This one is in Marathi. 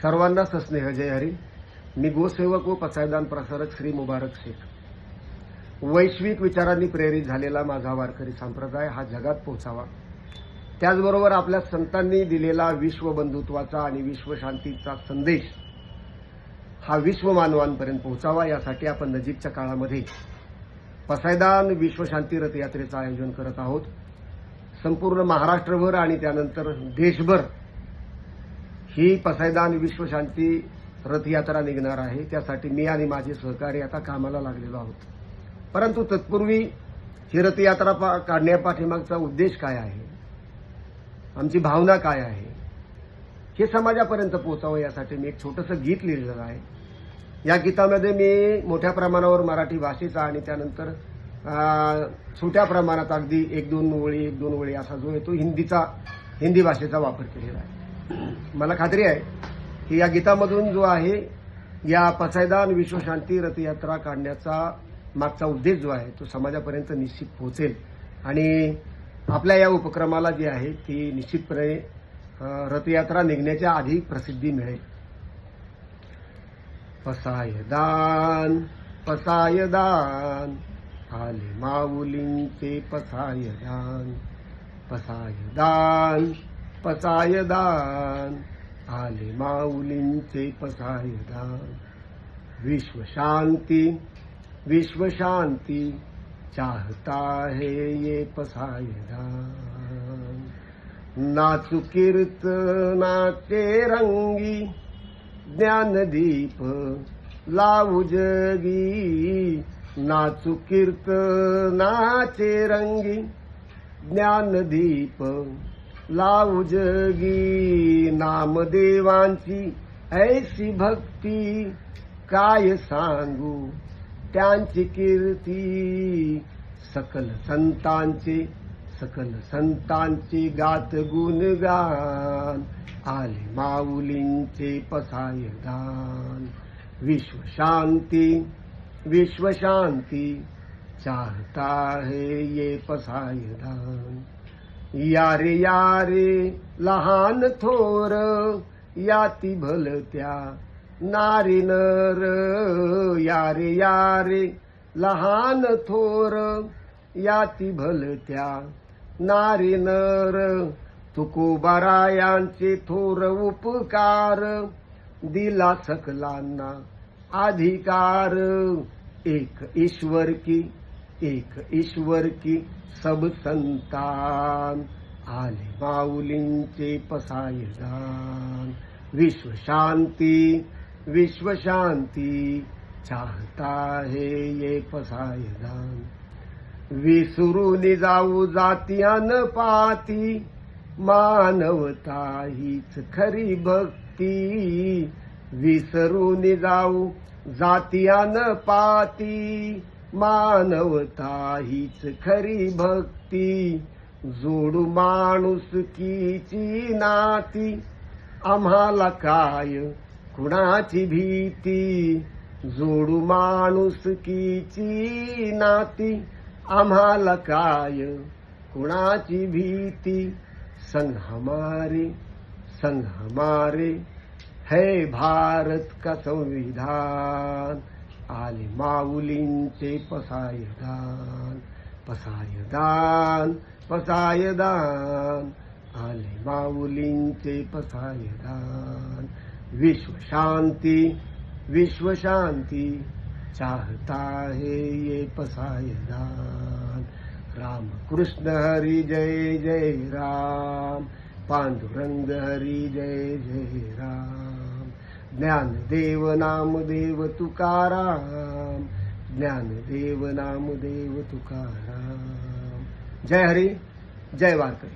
सर्वांना सस्नेह जय हरी. मी गोसेवक व पसायदान प्रसारक श्री मुबारक शेख. वैश्विक विचारांनी प्रेरित झालेला माझा वारकरी संप्रदाय हा जगात पोहोचावा, त्याचबरोबर आपल्या संतांनी दिलेला विश्वबंधुत्वाचा आणि विश्वशांतीचा संदेश हा विश्वमानवांपर्यंत पोहोचावा, यासाठी आपण नजीकच्या काळामध्ये पसायदान विश्वशांती रथयात्रेचं आयोजन करत आहोत. संपूर्ण महाराष्ट्रभर आणि त्यानंतर देशभर ही पसायदान विश्वशांती रथयात्रा निघणार आहे. त्यासाठी मी आणि माझे सहकारी आता कामाला लागलेलो आहोत. परंतु तत्पूर्वी ही रथयात्रा काढण्यापाठीमागचा उद्देश काय आहे, आमची भावना काय आहे, हे समाजापर्यंत पोहोचावं, यासाठी मी एक छोटंसं गीत लिहिलेलं आहे. या गीतामध्ये मी मोठ्या प्रमाणावर मराठी भाषेचा आणि त्यानंतर छोट्या प्रमाणात अगदी एक दोन ओळी असा जो आहे तो हिंदी भाषेचा वापर केलेला आहे. मला खात्री आहे की या गीतामधून जो आहे या पसायदान विश्वशांती रथयात्रा काढण्याचा मागचा उद्देश जो आहे तो समाजापर्यंत निश्चित पोहोचेल आणि आपल्या या उपक्रमाला जी आहे ती निश्चितपणे रथयात्रा निघण्याच्या आधी प्रसिद्धी मिळेल. पसायदान पसायदान आले माऊलींचे पसायदान. पसायदान पसायदान आले माऊलींचे पसायदान. विश्वशांती विश्वशांती चाहता है ये पसायदान. नाचू कीर्तनाचे रंगी ज्ञानदीप लावू जगी. नाचू कीर्तनाचे रंगी ज्ञानदीप लावू जगी. नामदेवांची ऐसी भक्ती काय सांगू त्यांची कीर्ती. सकल संतांचे गात गुणगान आले माऊलींचे पसायदान. विश्वशांती विश्वशांती चाहता है ये पसायदान. यारे यारे लहान थोर याती भलत्या नारी नर. यारे यारे लहान थोर याती भलत्या नारी नर. तुकोबारायांचे थोर उपकार दिला सकलांना अधिकार. एक ईश्वर की सब संतान आले माऊलींचे पसायदान. विश्वशांती विश्वशांती चाहता है ये पसायदान. विसरून जाऊ जातीयान पाती मानवता हीच खरी भक्ती. विसरून जाऊ जातीयान पाती मानवता हीच खरी भक्ती. जोडू माणुसकीची नाती आम्हाला काय कुणाची भीती. जोडू माणुसकीची नाती आम्हाला काय कुणाची भीती. संग हमारे है भारत का संविधान आले माऊलींचे पसायदान. पसायदान पसायदान आले माऊलींचे पसायदान. विश्वशांती विश्वशांती चाहता है ये पसायदान. राम कृष्ण हरी जय जय राम. पांडुरंग हरी जय जय राम. ज्ञानदेव नामदेव तुकाराम. ज्ञानदेव नामदेव तुकाराम. जय हरी जय वारकरी.